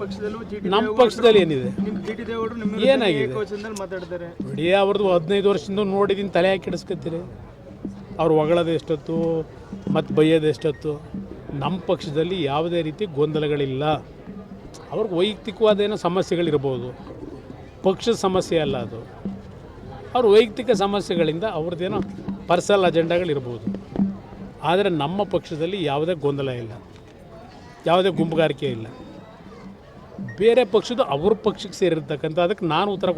ಪಕ್ಷದಲ್ಲಿ ಏನಿದೆ ಏನಾಗಿದೆ ಮಾತಾಡ್ತಾರೆ ನೋಡಿ, ಅವ್ರದ್ದು 15 ವರ್ಷದಿಂದ ನೋಡಿದ್ದೀನಿ, ತಲೆ ಹಾಕಿ ಹಿಡಿಸ್ಕೊತೀರಿ. ಅವ್ರು ಹೊಗಳೋದು ಎಷ್ಟೊತ್ತು ಮತ್ತು ಬೈಯೋದು ಎಷ್ಟೊತ್ತು. ನಮ್ಮ ಪಕ್ಷದಲ್ಲಿ ಯಾವುದೇ ರೀತಿ ಗೊಂದಲಗಳಿಲ್ಲ. ಅವ್ರಿಗೆ ವೈಯಕ್ತಿಕವಾದೇನೋ ಸಮಸ್ಯೆಗಳಿರ್ಬೋದು, ಪಕ್ಷದ ಸಮಸ್ಯೆ ಅಲ್ಲ ಅದು. ಅವ್ರ ವೈಯಕ್ತಿಕ ಸಮಸ್ಯೆಗಳಿಂದ ಅವ್ರದ್ದೇನೋ ಪರ್ಸನಲ್ ಅಜೆಂಡಾಗಳಿರ್ಬೋದು. ಆದರೆ ನಮ್ಮ ಪಕ್ಷದಲ್ಲಿ ಯಾವುದೇ ಗೊಂದಲ ಇಲ್ಲ, ಯಾವುದೇ ಗುಂಪುಗಾರಿಕೆ ಇಲ್ಲ. ಬೇರೆ ಪಕ್ಷದ ಅವ್ರ ಪಕ್ಷಕ್ಕೆ ಸೇರಿರ್ತಕ್ಕಂಥ ಅದಕ್ಕೆ ನಾನು ಉತ್ತರ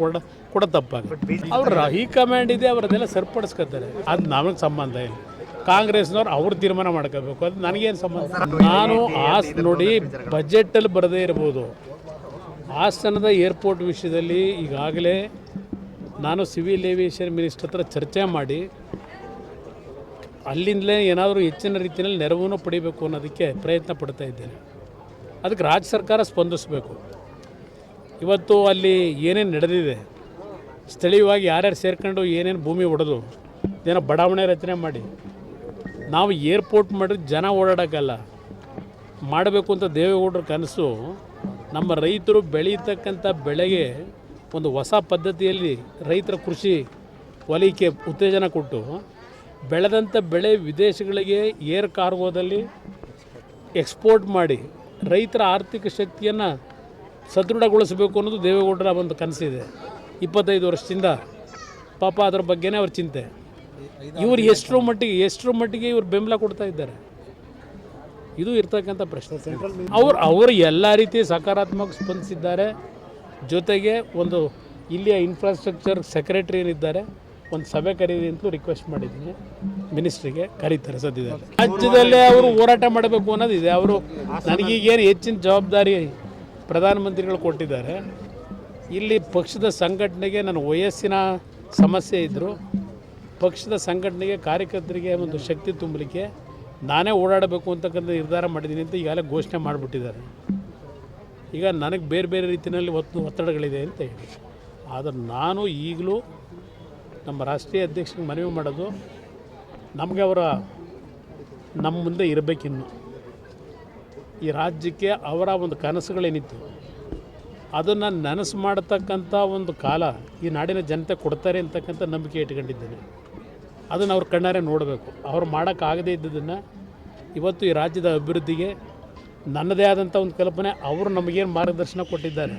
ಕೊಡೋ ತಪ್ಪಾಗುತ್ತೆ. ಅವ್ರ ಹೈಕಮಾಂಡ್ ಇದೆ, ಅವರದೆಲ್ಲ ಸರಿಪಡಿಸ್ಕೊತಾರೆ. ಅದು ನಮಗೆ ಸಂಬಂಧ ಇಲ್ಲ. ಕಾಂಗ್ರೆಸ್ನವ್ರು ಅವ್ರು ತೀರ್ಮಾನ ಮಾಡ್ಕೋಬೇಕು, ಅದು ನನಗೇನು ಸಂಬಂಧ. ನಾನು ನೋಡಿ, ಬಜೆಟಲ್ಲಿ ಬರದೇ ಇರ್ಬೋದು. ಹಾಸನದ ಏರ್ಪೋರ್ಟ್ ವಿಷಯದಲ್ಲಿ ಈಗಾಗಲೇ ನಾನು ಸಿವಿಲ್ ಏವಿಯೇಷನ್ ಮಿನಿಸ್ಟರ್ ಹತ್ರ ಚರ್ಚೆ ಮಾಡಿ ಅಲ್ಲಿಂದಲೇ ಏನಾದರೂ ಹೆಚ್ಚಿನ ರೀತಿಯಲ್ಲಿ ನೆರವನ್ನು ಪಡಿಬೇಕು ಅನ್ನೋದಕ್ಕೆ ಪ್ರಯತ್ನ ಪಡ್ತಾ ಇದ್ದೇನೆ. ಅದಕ್ಕೆ ರಾಜ್ಯ ಸರ್ಕಾರ ಸ್ಪಂದಿಸಬೇಕು. ಇವತ್ತು ಅಲ್ಲಿ ಏನೇನು ನಡೆದಿದೆ, ಸ್ಥಳೀಯವಾಗಿ ಯಾರ್ಯಾರು ಸೇರ್ಕೊಂಡು ಏನೇನು ಭೂಮಿ ಹೊಡೆದು ಏನೋ ಬಡಾವಣೆ ರಚನೆ ಮಾಡಿ ನಾವು ಏರ್ಪೋರ್ಟ್ ಮಾಡಿದ್ರೆ ಜನ ಓಡಾಡೋಕ್ಕಲ್ಲ ಮಾಡಬೇಕು ಅಂತ ದೇವೇಗೌಡರ ಕನಸು. ನಮ್ಮ ರೈತರು ಬೆಳೀತಕ್ಕಂಥ ಬೆಳೆಗೆ ಒಂದು ಹೊಸ ಪದ್ಧತಿಯಲ್ಲಿ ರೈತರ ಕೃಷಿ ವಲಯಕ್ಕೆ ಉತ್ತೇಜನ ಕೊಟ್ಟು ಬೆಳೆದಂಥ ಬೆಳೆ ವಿದೇಶಗಳಿಗೆ ಏರ್ ಕಾರ್ಗೋದಲ್ಲಿ ಎಕ್ಸ್ಪೋರ್ಟ್ ಮಾಡಿ ರೈತರ ಆರ್ಥಿಕ ಶಕ್ತಿಯನ್ನು ಸದೃಢಗೊಳಿಸಬೇಕು ಅನ್ನೋದು ದೇವೇಗೌಡರ ಒಂದು ಕನಸಿದೆ. 25 ವರ್ಷದಿಂದ ಪಾಪ ಅದರ ಬಗ್ಗೆನೇ ಅವ್ರ ಚಿಂತೆ. ಇವರು ಎಷ್ಟರ ಮಟ್ಟಿಗೆ ಇವರು ಬೆಂಬಲ ಕೊಡ್ತಾ ಇದ್ದಾರೆ, ಇದು ಇರ್ತಕ್ಕಂಥ ಪ್ರಶ್ನೆ. ಅವರು ಎಲ್ಲ ರೀತಿ ಸಕಾರಾತ್ಮಕ ಸ್ಪಂದಿಸಿದ್ದಾರೆ. ಜೊತೆಗೆ ಒಂದು ಇಲ್ಲಿಯ ಇನ್ಫ್ರಾಸ್ಟ್ರಕ್ಚರ್ ಸೆಕ್ರೆಟರಿ ಏನಿದ್ದಾರೆ, ಒಂದು ಸಭೆ ಕರೀರಿ ಅಂತಲೂ ರಿಕ್ವೆಸ್ಟ್ ಮಾಡಿದ್ದೀನಿ. ಮಿನಿಸ್ಟ್ರಿಗೆ ಕರೀತಾರೆ ಸದ್ಯದಲ್ಲಿ. ರಾಜ್ಯದಲ್ಲೇ ಅವರು ಹೋರಾಟ ಮಾಡಬೇಕು ಅನ್ನೋದಿದೆ. ಅವರು ನನಗೀಗೇನು ಹೆಚ್ಚಿನ ಜವಾಬ್ದಾರಿ ಪ್ರಧಾನಮಂತ್ರಿಗಳು ಕೊಟ್ಟಿದ್ದಾರೆ. ಇಲ್ಲಿ ಪಕ್ಷದ ಸಂಘಟನೆಗೆ ನನ್ನ ವಯಸ್ಸಿನ ಸಮಸ್ಯೆ ಇದ್ದರೂ ಪಕ್ಷದ ಸಂಘಟನೆಗೆ ಕಾರ್ಯಕರ್ತರಿಗೆ ಒಂದು ಶಕ್ತಿ ತುಂಬಲಿಕ್ಕೆ ನಾನೇ ಓಡಾಡಬೇಕು ಅಂತಕ್ಕಂಥ ನಿರ್ಧಾರ ಮಾಡಿದ್ದೀನಿ ಅಂತ ಈಗಾಗಲೇ ಘೋಷಣೆ ಮಾಡಿಬಿಟ್ಟಿದ್ದಾರೆ. ಈಗ ನನಗೆ ಬೇರೆ ಬೇರೆ ರೀತಿಯಲ್ಲಿ ಒತ್ತಡಗಳಿದೆ ಅಂತ ಹೇಳಿ. ಆದರೆ ನಾನು ಈಗಲೂ ನಮ್ಮ ರಾಷ್ಟ್ರೀಯ ಅಧ್ಯಕ್ಷರಿಗೆ ಮನವಿ ಮಾಡೋದು, ನಮಗೆ ನಮ್ಮ ಮುಂದೆ ಇರಬೇಕಿನ್ನು. ಈ ರಾಜ್ಯಕ್ಕೆ ಅವರ ಒಂದು ಕನಸುಗಳೇನಿತ್ತು ಅದನ್ನು ನನಸು ಮಾಡತಕ್ಕಂಥ ಒಂದು ಕಾಲ ಈ ನಾಡಿನ ಜನತೆ ಕೊಡ್ತಾರೆ ಅಂತಕ್ಕಂಥ ನಂಬಿಕೆ ಇಟ್ಕೊಂಡಿದ್ದೇನೆ. ಅದನ್ನು ಅವ್ರ ಕಣ್ಣಾರೆ ನೋಡಬೇಕು. ಅವ್ರು ಮಾಡೋಕ್ಕಾಗದೇ ಇದ್ದದನ್ನು ಇವತ್ತು ಈ ರಾಜ್ಯದ ಅಭಿವೃದ್ಧಿಗೆ ನನ್ನದೇ ಆದಂಥ ಒಂದು ಕಲ್ಪನೆ, ಅವರು ನಮಗೇನು ಮಾರ್ಗದರ್ಶನ ಕೊಟ್ಟಿದ್ದಾರೆ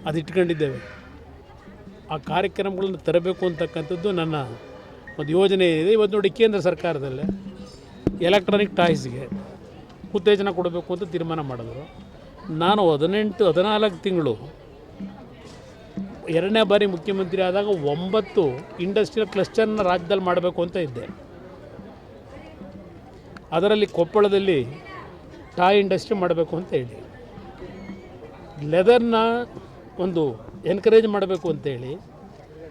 ಅದು ಇಟ್ಕೊಂಡಿದ್ದೇವೆ. ಆ ಕಾರ್ಯಕ್ರಮಗಳನ್ನು ತರಬೇಕು ಅಂತಕ್ಕಂಥದ್ದು ನನ್ನ ಒಂದು ಯೋಜನೆ ಇದೆ. ಇವತ್ತು ನೋಡಿ, ಕೇಂದ್ರ ಸರ್ಕಾರದಲ್ಲೇ ಎಲೆಕ್ಟ್ರಾನಿಕ್ ಟಾಯ್ಸ್ಗೆ ಉತ್ತೇಜನ ಕೊಡಬೇಕು ಅಂತ ತೀರ್ಮಾನ ಮಾಡಿದ್ರು. ನಾನು 14 ತಿಂಗಳು 2ನೇ ಬಾರಿ ಮುಖ್ಯಮಂತ್ರಿ ಆದಾಗ 9 ಇಂಡಸ್ಟ್ರಿಯಲ್ ಕ್ಲಸ್ಟರ್ನ ರಾಜ್ಯದಲ್ಲಿ ಮಾಡಬೇಕು ಅಂತ ಇದ್ದೆ. ಅದರಲ್ಲಿ ಕೊಪ್ಪಳದಲ್ಲಿ ಟಾಯ್ ಇಂಡಸ್ಟ್ರಿ ಮಾಡಬೇಕು ಅಂತ ಹೇಳಿ, ಲೆದರ್ನ ಒಂದು ಎನ್ಕರೇಜ್ ಮಾಡಬೇಕು ಅಂತೇಳಿ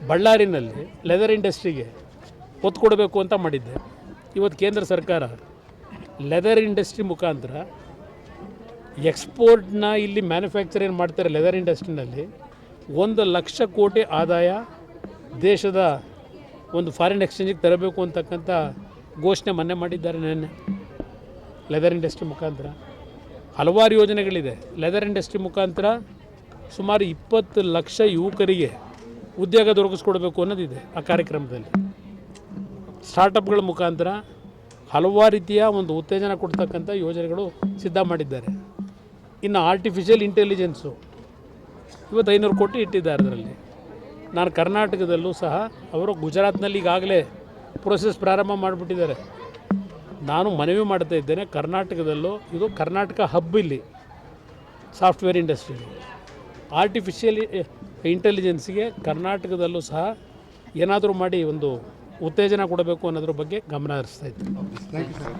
ಬಳ್ಳಾರಿನಲ್ಲಿ ಲೆದರ್ ಇಂಡಸ್ಟ್ರಿಗೆ ಒತ್ತು ಕೊಡಬೇಕು ಅಂತ ಮಾಡಿದ್ದೆ. ಇವತ್ತು ಕೇಂದ್ರ ಸರ್ಕಾರ ಲೆದರ್ ಇಂಡಸ್ಟ್ರಿ ಮುಖಾಂತರ ಎಕ್ಸ್ಪೋರ್ಟ್ನ ಇಲ್ಲಿ ಮ್ಯಾನುಫ್ಯಾಕ್ಚರ್ ಏನು ಮಾಡ್ತಾರೆ ಲೆದರ್ ಇಂಡಸ್ಟ್ರಿನಲ್ಲಿ 1,00,000 ಕೋಟಿ ಆದಾಯ ದೇಶದ ಒಂದು ಫಾರಿನ್ ಎಕ್ಸ್ಚೇಂಜಿಗೆ ತರಬೇಕು ಅಂತಕ್ಕಂಥ ಘೋಷಣೆ ಮೊನ್ನೆ ಮಾಡಿದ್ದಾರೆ. ನೆನ್ನೆ ಲೆದರ್ ಇಂಡಸ್ಟ್ರಿ ಮುಖಾಂತರ ಹಲವಾರು ಯೋಜನೆಗಳಿದೆ. ಲೆದರ್ ಇಂಡಸ್ಟ್ರಿ ಮುಖಾಂತರ ಸುಮಾರು 20 ಲಕ್ಷ ಯುವಕರಿಗೆ ಉದ್ಯೋಗ ದೊರಕಿಸ್ಕೊಡ್ಬೇಕು ಅನ್ನೋದಿದೆ ಆ ಕಾರ್ಯಕ್ರಮದಲ್ಲಿ. ಸ್ಟಾರ್ಟಪ್ಗಳ ಮುಖಾಂತರ ಹಲವಾರು ರೀತಿಯ ಒಂದು ಉತ್ತೇಜನ ಕೊಡ್ತಕ್ಕಂಥ ಯೋಜನೆಗಳು ಸಿದ್ಧ ಮಾಡಿದ್ದಾರೆ. ಇನ್ನು ಆರ್ಟಿಫಿಷಿಯಲ್ ಇಂಟೆಲಿಜೆನ್ಸು ಇವತ್ತು 500 ಕೋಟಿ ಇಟ್ಟಿದ್ದಾರೆ ಅದರಲ್ಲಿ. ನಾನು ಕರ್ನಾಟಕದಲ್ಲೂ ಸಹ ಅವರು ಗುಜರಾತ್ನಲ್ಲಿ ಈಗಾಗಲೇ ಪ್ರೋಸೆಸ್ ಪ್ರಾರಂಭ ಮಾಡಿಬಿಟ್ಟಿದ್ದಾರೆ. ನಾನು ಮನವಿ ಮಾಡ್ತಾ ಇದ್ದೇನೆ, ಕರ್ನಾಟಕದಲ್ಲೂ ಇದು ಕರ್ನಾಟಕ ಹಬ್ ಇಲ್ಲಿ ಸಾಫ್ಟ್ವೇರ್ ಇಂಡಸ್ಟ್ರಿ, ಆರ್ಟಿಫಿಷಿಯಲ್ ಇಂಟೆಲಿಜೆನ್ಸ್ಗೆ ಕರ್ನಾಟಕದಲ್ಲೂ ಸಹ ಏನಾದರೂ ಮಾಡಿ ಒಂದು ಉತ್ತೇಜನ ಕೊಡಬೇಕು ಅನ್ನೋದ್ರ ಬಗ್ಗೆ ಗಮನ ಹರಿಸ್ತಾ ಇದ್ದೀನಿ.